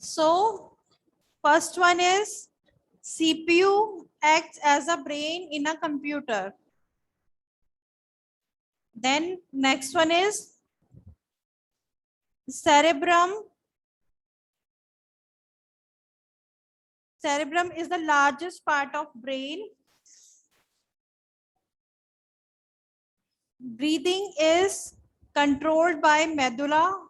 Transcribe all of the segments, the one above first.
So first one is CPU acts as a brain in a computer. Then next one is cerebrum. Cerebrum is the largest part of brain. Breathing is controlled by medulla.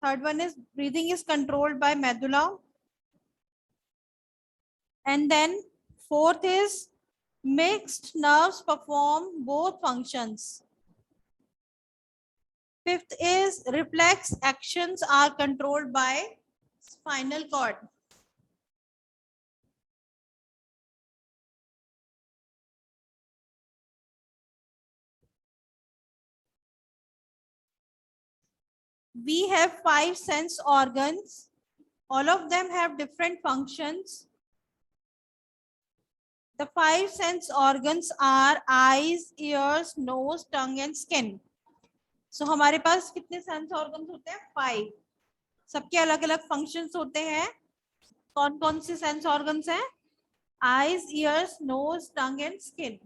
Third one is breathing is controlled by medulla. And then fourth is mixed nerves perform both functions. Fifth is reflex actions are controlled by spinal cord. We have 5 sense organs. All of them have different functions. The 5 sense organs are eyes, ears, nose, tongue and skin. So हमारे पास कितने sense organs होते हैं? 5. सबके अलग अलग functions होते हैं. कौन कौन से सेंस ऑर्गन्स हैं? Eyes, ears, nose, tongue and skin.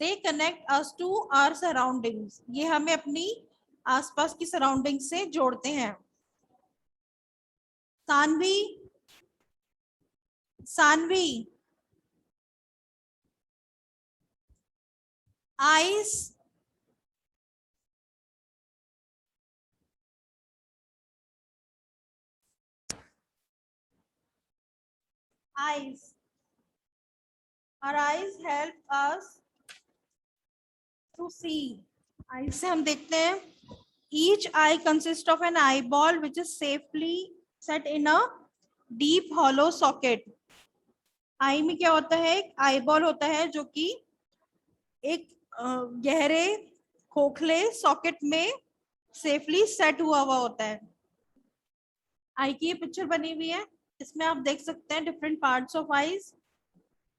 They connect us to our surroundings. ये हमें अपनी आसपास की सराउंडिंग से जोड़ते हैं. Saanvi, Saanvi, eyes, eyes. Our eyes help us to see. Eyes से हम देखते हैं. Each eye consists of an eyeball which is safely set in a deep hollow socket. आई में क्या होता है? एक आईबॉल होता है जो कि एक गहरे खोखले सॉकेट में सेफली सेट हुआ होता है. आई की ये पिक्चर बनी हुई है. इसमें आप देख सकते हैं डिफरेंट पार्ट्स ऑफ आईज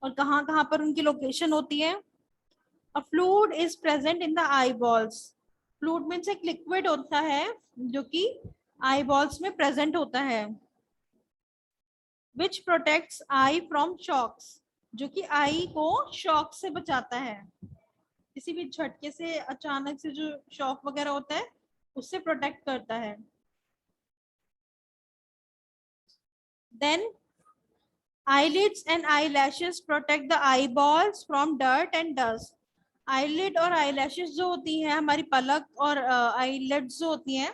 और कहाँ कहाँ पर उनकी लोकेशन होती है. अ fluid is present in the eyeballs. Fluid means एक लिक्विड होता है जो कि आईबॉल्स में प्रेजेंट होता है. विच प्रोटेक्ट्स आई फ्रॉम शॉक्स. जो कि आई को शॉक से बचाता है. किसी भी झटके से अचानक से जो शॉक वगैरह होता है उससे प्रोटेक्ट करता है. Then eyelids and eyelashes protect the eyeballs from dirt and dust. eyelid और eyelashes जो होती हैं हमारी पलक और eyelids जो होती हैं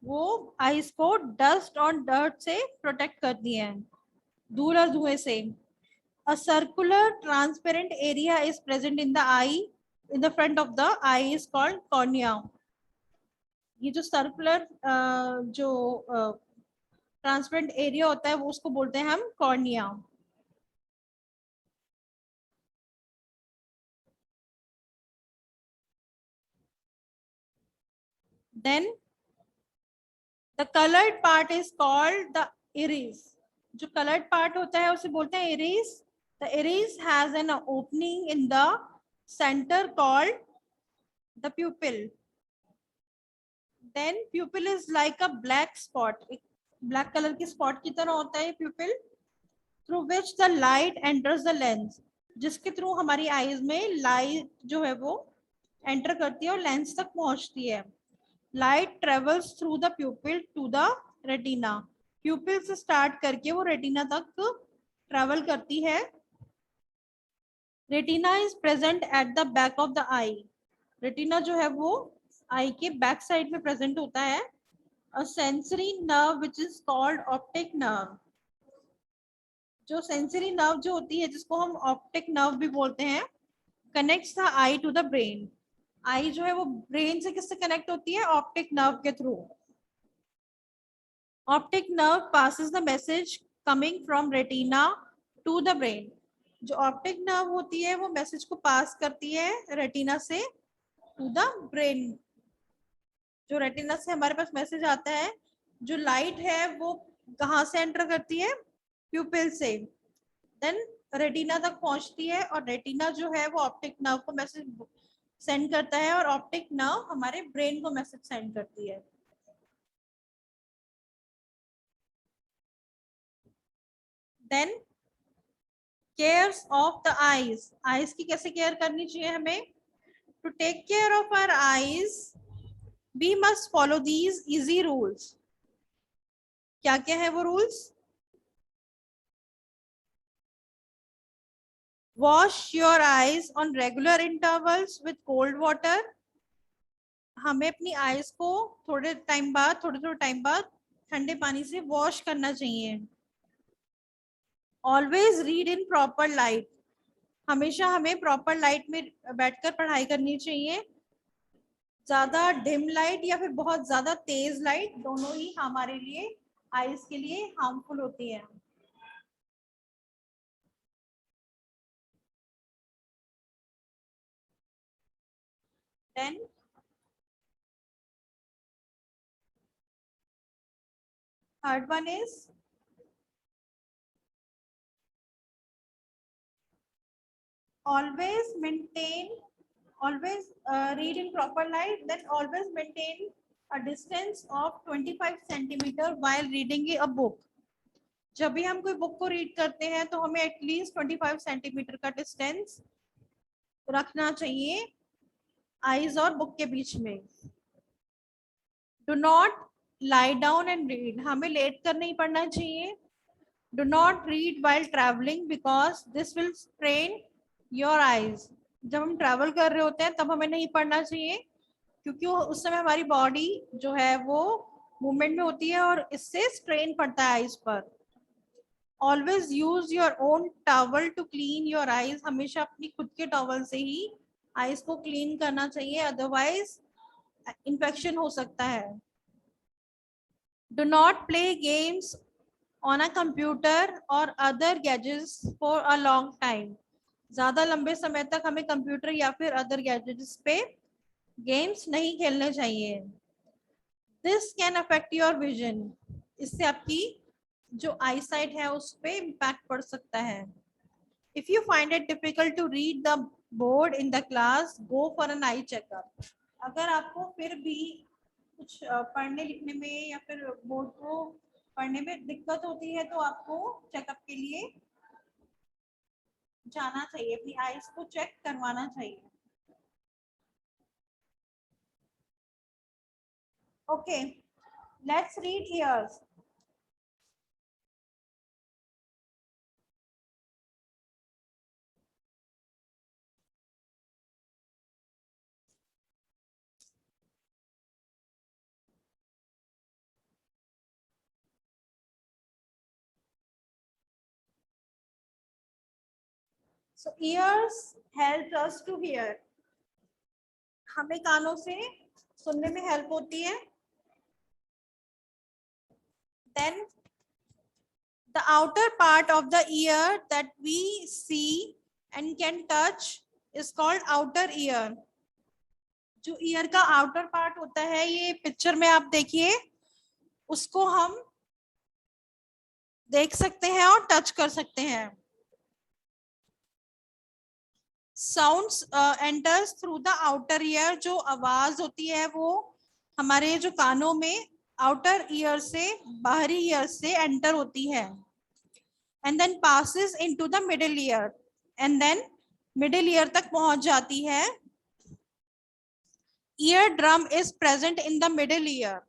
वो आईज को डस्ट और डर्ट से प्रोटेक्ट करती हैं, धूल और धुएं से. A circular transparent area is present in the eye. In the front of the eye is called cornea. ये जो सर्कुलर जो ट्रांसपेरेंट एरिया होता है वो उसको बोलते हैं हम cornea. Then the coloured part is called the iris. जो कलर्ड पार्ट होता है उसे बोलते हैं iris. The iris has an opening in the centre called the pupil. Then pupil is like a black spot. एक ब्लैक कलर की spot की तरह होता है pupil. Through which the light enters the lens. जिसके थ्रू हमारी आईज में लाइट जो है वो एंटर करती है और लेंस तक पहुंचती है. Light travels through the pupil to the retina. Pupil से स्टार्ट करके वो रेटिना तक ट्रेवल करती है. Retina is present at the back of the eye. Retina जो है वो आई के बैक साइड में प्रेजेंट होता है. अ sensory nerve which is called optic nerve. जो सेंसरी नर्व जो होती है जिसको हम ऑप्टिक नर्व भी बोलते हैं, connects the eye to the brain. Eye जो है वो ब्रेन से किससे कनेक्ट होती है? ऑप्टिक नर्व के through. Optic nerve passes the message coming from retina to the brain. जो ऑप्टिक नर्व होती है वो मैसेज को पास करती है रेटिना से टू द ब्रेन. जो रेटिना से हमारे पास मैसेज आता है, जो लाइट है वो कहाँ से एंटर करती है? प्यूपिल से. देन रेटिना तक पहुंचती है और रेटिना जो है वो ऑप्टिक नर्व को मैसेज सेंड करता है और ऑप्टिक नर्व हमारे ब्रेन को मैसेज सेंड करती है. Then cares of the eyes, eyes की कैसे केयर करनी चाहिए हमें? To take care of our eyes we must follow these easy rules. क्या क्या है वो rules? Wash your eyes on regular intervals with cold water, हमें अपनी आईज को थोड़े थोड़े टाइम बाद ठंडे पानी से वॉश करना चाहिए। Always read in proper light, हमेशा हमें प्रॉपर लाइट में बैठकर पढ़ाई करनी चाहिए। ज्यादा डिम लाइट या फिर बहुत ज्यादा तेज लाइट दोनों ही हमारे लिए आईज के लिए हार्मफुल होती है। Then third one is always maintain always read in proper light, then always maintain a distance of 25 centimeter while reading a book। जब भी हम कोई बुक को रीड करते हैं तो हमें एटलीस्ट 25 सेंटीमीटर का डिस्टेंस रखना चाहिए आईज और बुक के बीच में। Do not lie down and read, हमें लेट कर नहीं पढ़ना चाहिए। Do not read while travelling because this will strain your eyes, जब हम ट्रैवल कर रहे होते हैं तब हमें नहीं पढ़ना चाहिए क्योंकि उस समय हमारी बॉडी जो है वो मूवमेंट में होती है और इससे स्ट्रेन पड़ता है आईज पर। Always use your own towel to clean your eyes, हमेशा अपनी खुद के टॉवल से ही आईज को क्लीन करना चाहिए, अदरवाइज इन्फेक्शन हो सकता है। Do not play games on a computer और other gadgets for a long time, ज्यादा लंबे समय तक हमें कंप्यूटर या फिर अदर गैजेट्स पे गेम्स नहीं खेलने चाहिए। This can affect your vision, इससे आपकी जो आई साइट है उस पर इम्पैक्ट पड़ सकता है। If you find it difficult to read the board in the class go for an eye checkup, अगर आपको फिर भी कुछ पढ़ने लिखने में या फिर बोर्ड को पढ़ने में दिक्कत होती है तो आपको चेकअप के लिए जाना चाहिए, अपनी आईज को चेक करवाना चाहिए। Okay, let's read years. So ears help us to hear, हमें कानों से सुनने में हेल्प होती है। Then the outer part of the ear that we see and can touch is called outer ear। जो ईयर का आउटर पार्ट होता है ये पिक्चर में आप देखिए, उसको हम देख सकते हैं और टच कर सकते हैं। Sounds enters through the outer ear, जो आवाज होती है वो हमारे जो कानों में आउटर ईयर से बाहरी ईयर से एंटर होती है and then passes into the middle ear and then middle ear तक पहुंच जाती है। Ear drum is present in the middle ear,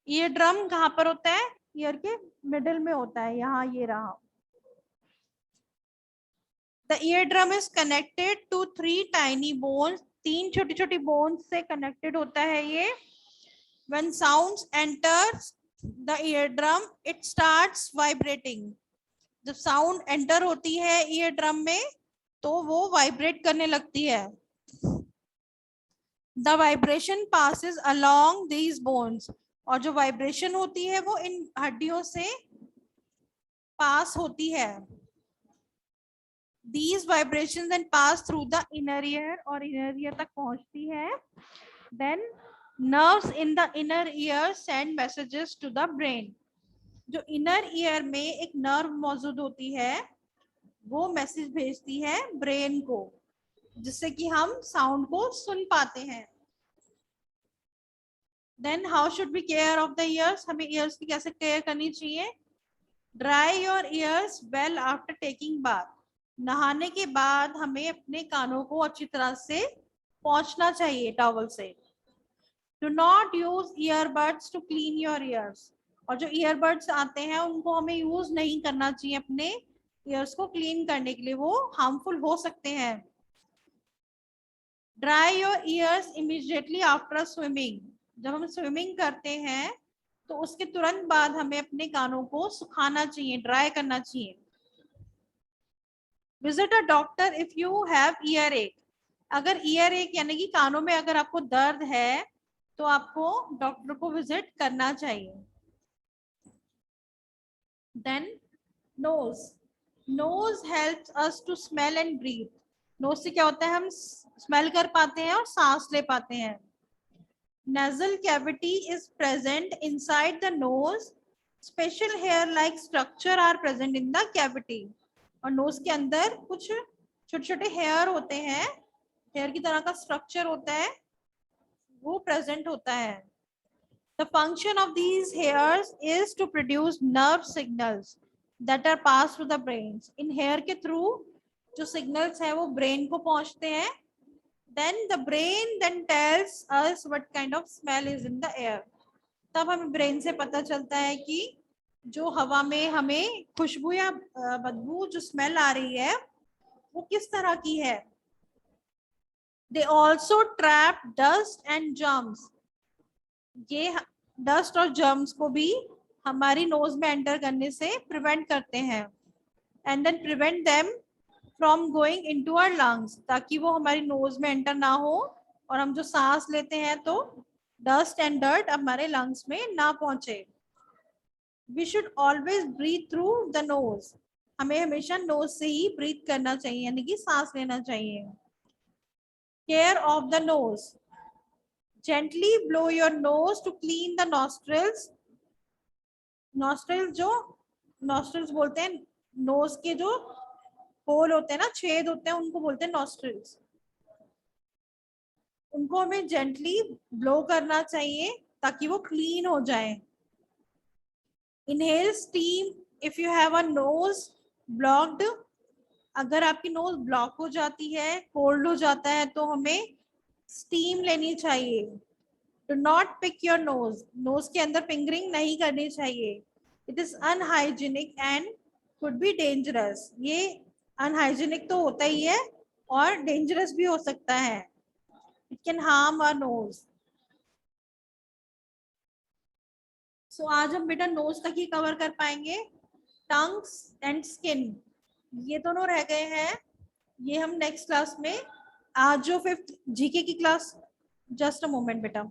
ear drum कहाँ पर होता है? ईयर के मिडिल में होता है, यहाँ ये रहा। The eardrum is connected to 3 tiny bones, तीन छोटी छोटी बोन्स से कनेक्टेड होता है ये। When sounds enters the eardrum, it starts vibrating, जब साउंड एंटर होती है ईयर ड्रम में तो वो वाइब्रेट करने लगती है। The vibration passes along these bones, और जो वाइब्रेशन होती है वो इन हड्डियों से पास होती है। These vibrations then pass through the inner ear, और inner ear तक पहुंचती है। Then nerves in the inner ear send messages to the brain, जो inner ear में एक नर्व मौजूद होती है वो मैसेज भेजती है ब्रेन को, जिससे कि हम साउंड को सुन पाते हैं। Then how should we care of the ears, हमें ears की कैसे केयर करनी चाहिए? Dry your ears well after taking bath, नहाने के बाद हमें अपने कानों को अच्छी तरह से पोंछना चाहिए टॉवल से। Do not use earbuds to clean your ears, और जो ईयरबड्स आते हैं उनको हमें यूज नहीं करना चाहिए अपने ईयर्स को क्लीन करने के लिए, वो हार्मफुल हो सकते हैं। Dry your ears immediately after swimming, जब हम स्विमिंग करते हैं तो उसके तुरंत बाद हमें अपने कानों को सुखाना चाहिए, ड्राई करना चाहिए। Visit a doctor if you have year एक, अगर ईयर एक यानी कि कानों में अगर आपको दर्द है तो आपको डॉक्टर को विजिट करना चाहिए। Then nose, nose helps us to smell and breathe, nose से क्या होता है, हम स्मेल कर पाते हैं और सांस ले पाते हैं। nasal cavity is present inside the nose, special hair like structure are present in the cavity, और नोज के अंदर कुछ छोटे छोटे हेयर होते हैं, हेयर की तरह का स्ट्रक्चर होता है, वो प्रेजेंट होता है। The function of these hairs is to produce nerve signals that are passed through the brains, इन हेयर के थ्रू जो सिग्नल्स है वो ब्रेन को पहुंचते हैं। then the brain then tells us what kind of smell is in the air, तब हमें ब्रेन से पता चलता है कि जो हवा में हमें खुशबू या बदबू जो स्मेल आ रही है वो किस तरह की है। they also trap dust and germs, ये डस्ट और जर्म्स को भी हमारी नोज में एंटर करने से प्रिवेंट करते हैं। And then prevent them from going into our lungs, ताकि वो हमारी नोज में एंटर ना हो और हम जो सांस लेते हैं तो डस्ट एंड डर्ट हमारे लंग्स में ना पहुंचे। We should always breathe through the nose, हमें हमेशा नोज से ही ब्रीथ करना चाहिए यानी कि सांस लेना चाहिए। Care of the nose, gently blow your nose to clean the nostrils, nostrils जो नॉस्ट्रिल्स बोलते हैं, नोज के जो होल होते हैं ना, छेद होते हैं, उनको बोलते हैं नॉस्ट्रिल्स, उनको हमें जेंटली ब्लो करना चाहिए ताकि वो क्लीन हो जाए। Inhale steam if you have a knows blocked, अगर आपकी नोज ब्लॉक हो जाती है, कोल्ड हो जाता है, तो हमें स्टीम लेनी चाहिए। Do not pick your nose, nose के अंदर फिंगरिंग नहीं करनी चाहिए। It is unhygienic and could be dangerous, ये अनहाइजीनिक तो होता ही है और डेंजरस भी हो सकता है। It can harm our nose. So आज हम बेटा नोज तक ही कवर कर पाएंगे, टंग्स एंड स्किन ये दोनों रह गए हैं, ये हम नेक्स्ट क्लास में, आज जो 5th जीके की क्लास, जस्ट अ मोमेंट बेटा।